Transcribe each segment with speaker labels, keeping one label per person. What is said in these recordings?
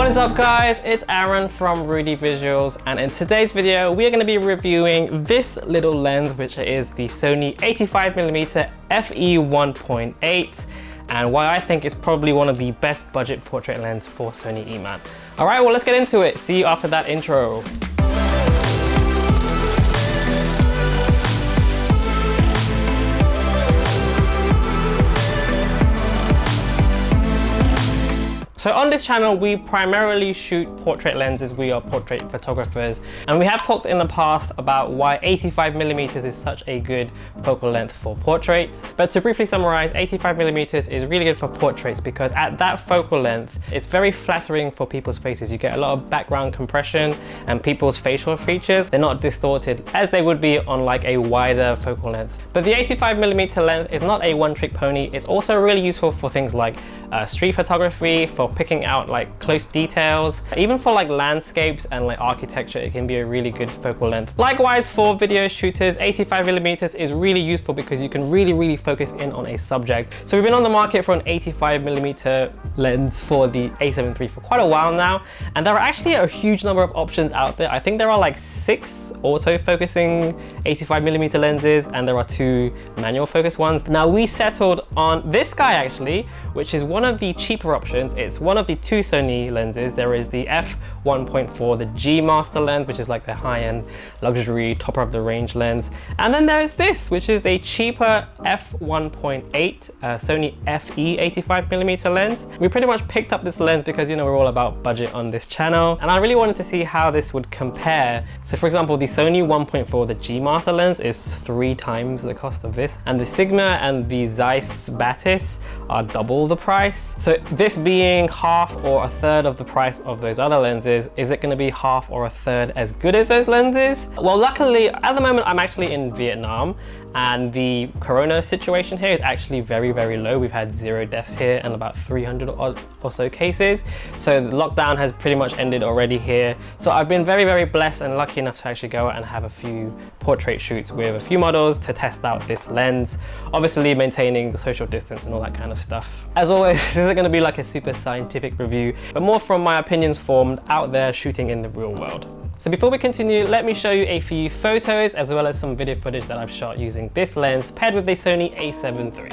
Speaker 1: What is up guys, it's Aaron from Rudy Visuals, and in today's video we are going to be reviewing this little lens, which is the Sony 85mm f(e)1.8, and why I think it's probably one of the best budget portrait lens for Sony E-man. Alright, well let's get into it. See you after that intro. So on this channel, we primarily shoot portrait lenses. We are portrait photographers, and we have talked in the past about why 85mm is such a good focal length for portraits. But to briefly summarize, 85mm is really good for portraits because at that focal length, it's very flattering for people's faces. You get a lot of background compression and people's facial features. They're not distorted as they would be on like a wider focal length. But the 85mm length is not a one-trick pony. It's also really useful for things like street photography, for picking out like close details, even for like landscapes and like architecture. It can be a really good focal length. Likewise, for video shooters, 85mm is really useful because you can really focus in on a subject. So we've been on the market for an 85mm lens for the A7 III for quite a while now, and there are actually a huge number of options out there. I think there are like 6 auto-focusing 85mm lenses, and there are 2 manual focus ones. Now we settled on this guy actually, which is one of the cheaper options. It's one of the 2 Sony lenses. There is the f(1.4), the G Master lens, which is like the high-end luxury top of the range lens, and then there's this, which is the cheaper f(1.8) Sony FE 85mm lens. We pretty much picked up this lens because, you know, we're all about budget on this channel, and I really wanted to see how this would compare. So for example, the Sony 1.4, the G Master lens, is 3 times the cost of this, and the Sigma and the Zeiss Batis are double the price. So this being half or a third of the price of those other lenses, is it going to be half or a third as good as those lenses? Well, luckily at the moment I'm actually in Vietnam, and the corona situation here is actually very low. We've had 0 deaths here and about 300 or so cases. So the lockdown has pretty much ended already here. So I've been very blessed and lucky enough to actually go out and have a few portrait shoots with a few models to test out this lens, obviously maintaining the social distance and all that kind of stuff. As always, this isn't going to be like a super scientific review, but more from my opinions formed out there shooting in the real world. So before we continue, let me show you a few photos as well as some video footage that I've shot using this lens paired with the Sony A7 III.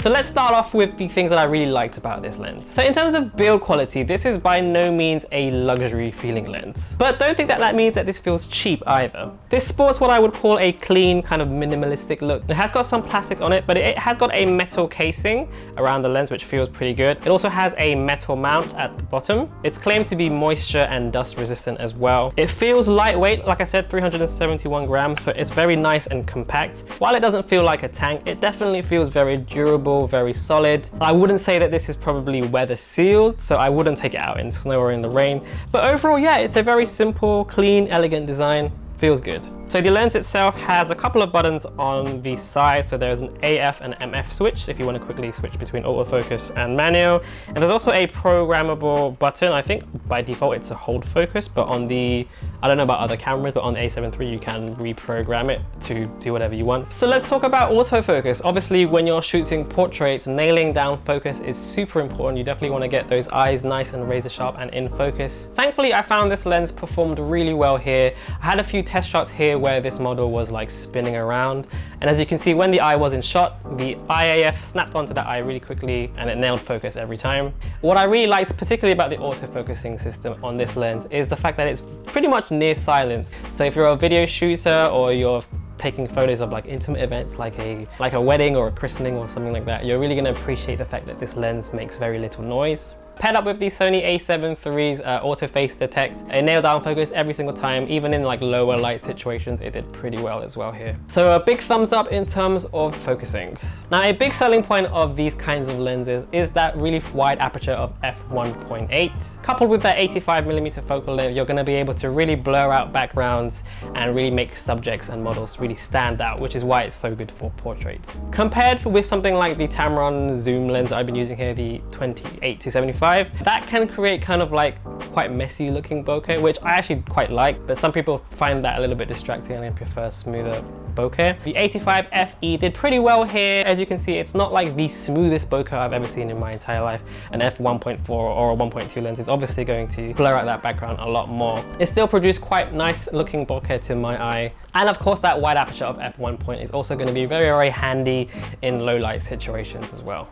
Speaker 1: So let's start off with the things that I really liked about this lens. So in terms of build quality, this is by no means a luxury feeling lens, but don't think that that means that this feels cheap either. This sports what I would call a clean kind of minimalistic look. It has got some plastics on it, but it has got a metal casing around the lens, which feels pretty good. It also has a metal mount at the bottom. It's claimed to be moisture and dust resistant as well. It feels lightweight, like I said, 371 grams, so it's very nice and compact. While it doesn't feel like a tank, it definitely feels very durable, very solid. I wouldn't say that this is probably weather sealed, so I wouldn't take it out in snow or in the rain. But overall, yeah, it's a very simple, clean, elegant design. Feels good. So the lens itself has a couple of buttons on the side. So there's an AF and MF switch if you want to quickly switch between autofocus and manual. And there's also a programmable button. I think by default it's a hold focus, but on the, I don't know about other cameras, but on the A7 III you can reprogram it to do whatever you want. So let's talk about autofocus. Obviously when you're shooting portraits, nailing down focus is super important. You definitely want to get those eyes nice and razor sharp and in focus. Thankfully I found this lens performed really well here. I had a few test shots here where this model was like spinning around, and as you can see, when the eye was in shot, the IAF snapped onto that eye really quickly and it nailed focus every time. What I really liked particularly about the autofocusing system on this lens is the fact that it's pretty much near silence. So if you're a video shooter or you're taking photos of like intimate events like a wedding or a christening or something like that, you're really going to appreciate the fact that this lens makes very little noise. Paired up with the Sony a7 III's autofocus detect, it nailed down focus every single time, even in like lower light situations, it did pretty well as well here. So a big thumbs up in terms of focusing. Now, a big selling point of these kinds of lenses is that really wide aperture of f1.8. Coupled with that 85mm focal length, you're gonna be able to really blur out backgrounds and really make subjects and models really stand out, which is why it's so good for portraits. Compared with something like the Tamron zoom lens I've been using here, the 28-75, that can create kind of like quite messy looking bokeh, which I actually quite like, but some people find that a little bit distracting and they prefer smoother bokeh. The 85 FE did pretty well here. As you can see, it's not like the smoothest bokeh I've ever seen in my entire life. An f1.4 or a 1.2 lens is obviously going to blur out that background a lot more. It still produced quite nice looking bokeh to my eye. And of course, that wide aperture of f1 is also going to be very, very handy in low light situations as well.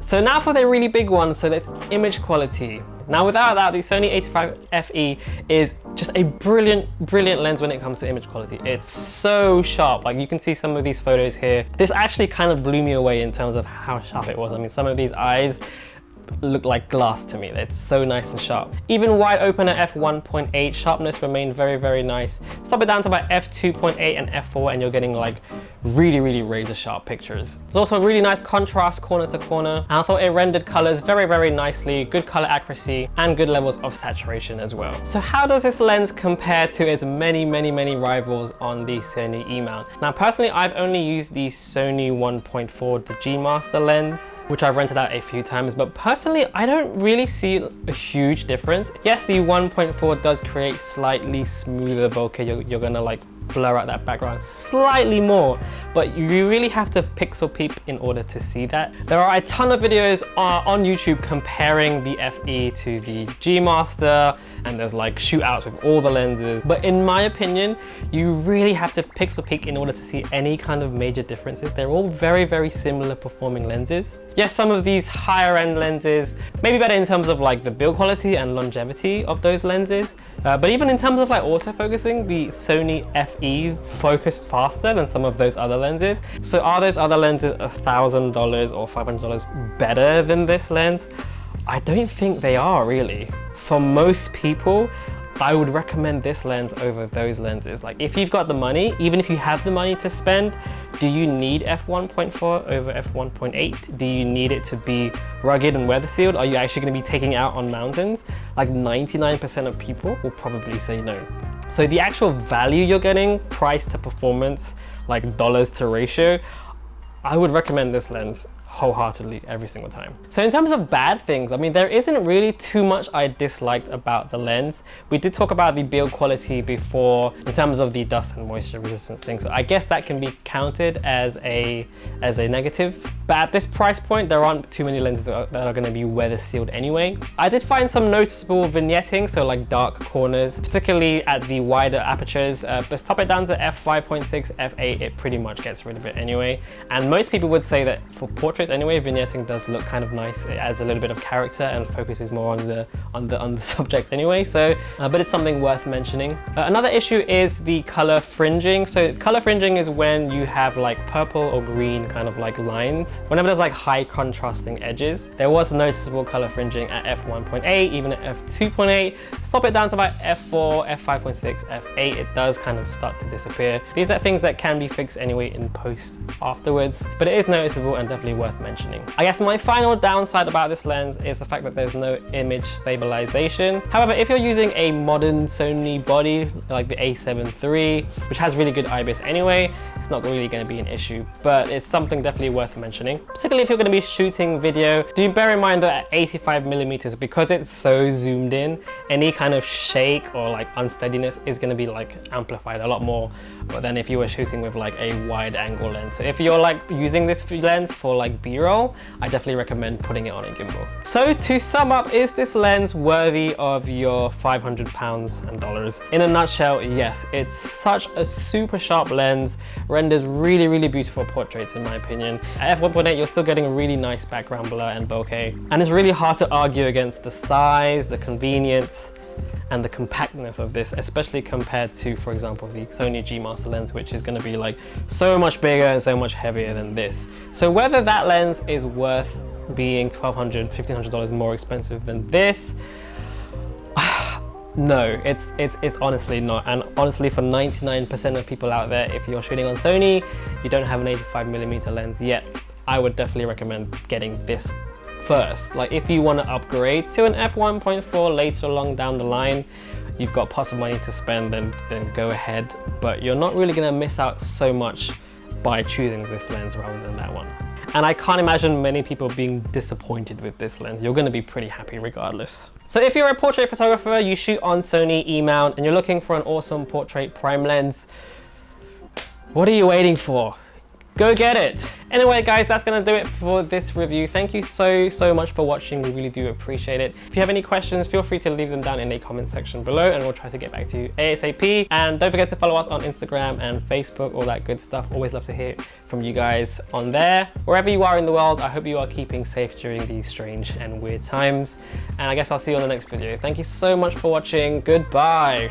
Speaker 1: So now for the really big one, so that's image quality. Now without that, the Sony 85 FE is just a brilliant lens when it comes to image quality. It's so sharp. Like you can see some of these photos here. This actually kind of blew me away in terms of how sharp it was. I mean, some of these eyes look like glass to me. It's so nice and sharp. Even wide open at f1.8, sharpness remained very, very nice. Stop it down to about f2.8 and f4 and you're getting like really razor sharp pictures. There's also really nice contrast corner to corner. And I thought it rendered colors very, very nicely, good color accuracy and good levels of saturation as well. So how does this lens compare to its many rivals on the Sony E-mount? Now personally, I've only used the Sony 1.4, the G Master lens, which I've rented out a few times, but personally, I don't really see a huge difference. Yes, the 1.4 does create slightly smoother bokeh. You're gonna like blur out that background slightly more, but you really have to pixel peep in order to see that. There are a ton of videos on YouTube comparing the FE to the G Master, and there's like shootouts with all the lenses. But in my opinion, you really have to pixel peek in order to see any kind of major differences. They're all very similar performing lenses. Yes, some of these higher end lenses may be better in terms of like the build quality and longevity of those lenses. But even in terms of like autofocusing, the Sony FE focused faster than some of those other lenses. So are those other lenses $1,000 or $500 better than this lens? I don't think they are really. For most people, I would recommend this lens over those lenses. Like if you've got the money, even if you have the money to spend, do you need f1.4 over f1.8? Do you need it to be rugged and weather sealed? Are you actually going to be taking it out on mountains? Like 99% of people will probably say no. So the actual value you're getting, price to performance, like dollars to ratio, I would recommend this lens wholeheartedly every single time. So in terms of bad things, I mean, there isn't really too much I disliked about the lens. We did talk about the build quality before in terms of the dust and moisture resistance thing. So I guess that can be counted as a negative. But at this price point, there aren't too many lenses that are going to be weather sealed anyway. I did find some noticeable vignetting, so like dark corners, particularly at the wider apertures. But stop it down to f5.6, f8, it pretty much gets rid of it anyway. And most people would say that for portraits anyway, vignetting does look kind of nice. It adds a little bit of character and focuses more on the subject anyway. So, but it's something worth mentioning. Another issue is the color fringing. So color fringing is when you have like purple or green kind of like lines. Whenever there's like high contrasting edges, there was noticeable color fringing at f1.8, even at f2.8. Stop it down to about f4, f5.6, f8, it does kind of start to disappear. These are things that can be fixed anyway in post afterwards, but it is noticeable and definitely worth mentioning. I guess my final downside about this lens is the fact that there's no image stabilization. However, if you're using a modern Sony body like the a7 III, which has really good IBIS anyway, it's not really going to be an issue, but it's something definitely worth mentioning. Particularly if you're going to be shooting video, do bear in mind that at 85mm, because it's so zoomed in, any kind of shake or like unsteadiness is going to be like amplified a lot more than if you were shooting with like a wide angle lens. So if you're like using this lens for like B-roll, I definitely recommend putting it on a gimbal. So to sum up, is this lens worthy of your £500 and dollars? In a nutshell, yes, it's such a super sharp lens, renders really beautiful portraits in my opinion. At f1.8, you're still getting a really nice background blur and bokeh, and it's really hard to argue against the size, the convenience, and the compactness of this, especially compared to, for example, the Sony G Master lens, which is going to be like so much bigger and so much heavier than this. So whether that lens is worth being $1,200, $1,500 more expensive than this. No, it's honestly not. And honestly, for 99% of people out there, if you're shooting on Sony, you don't have an 85mm lens yet, I would definitely recommend getting this first. Like if you want to upgrade to an f1.4 later along down the line, you've got pots of money to spend, then go ahead. But you're not really gonna miss out so much by choosing this lens rather than that one. And I can't imagine many people being disappointed with this lens. You're gonna be pretty happy regardless. So if you're a portrait photographer, you shoot on Sony E-mount, and you're looking for an awesome portrait prime lens, what are you waiting for? Go get it. Anyway, guys, that's gonna do it for this review. Thank you so much for watching. We really do appreciate it. If you have any questions, feel free to leave them down in the comment section below, and we'll try to get back to you ASAP. And don't forget to follow us on Instagram and Facebook, all that good stuff. Always love to hear from you guys on there. Wherever you are in the world, I hope you are keeping safe during these strange and weird times. And I guess I'll see you on the next video. Thank you so much for watching. Goodbye.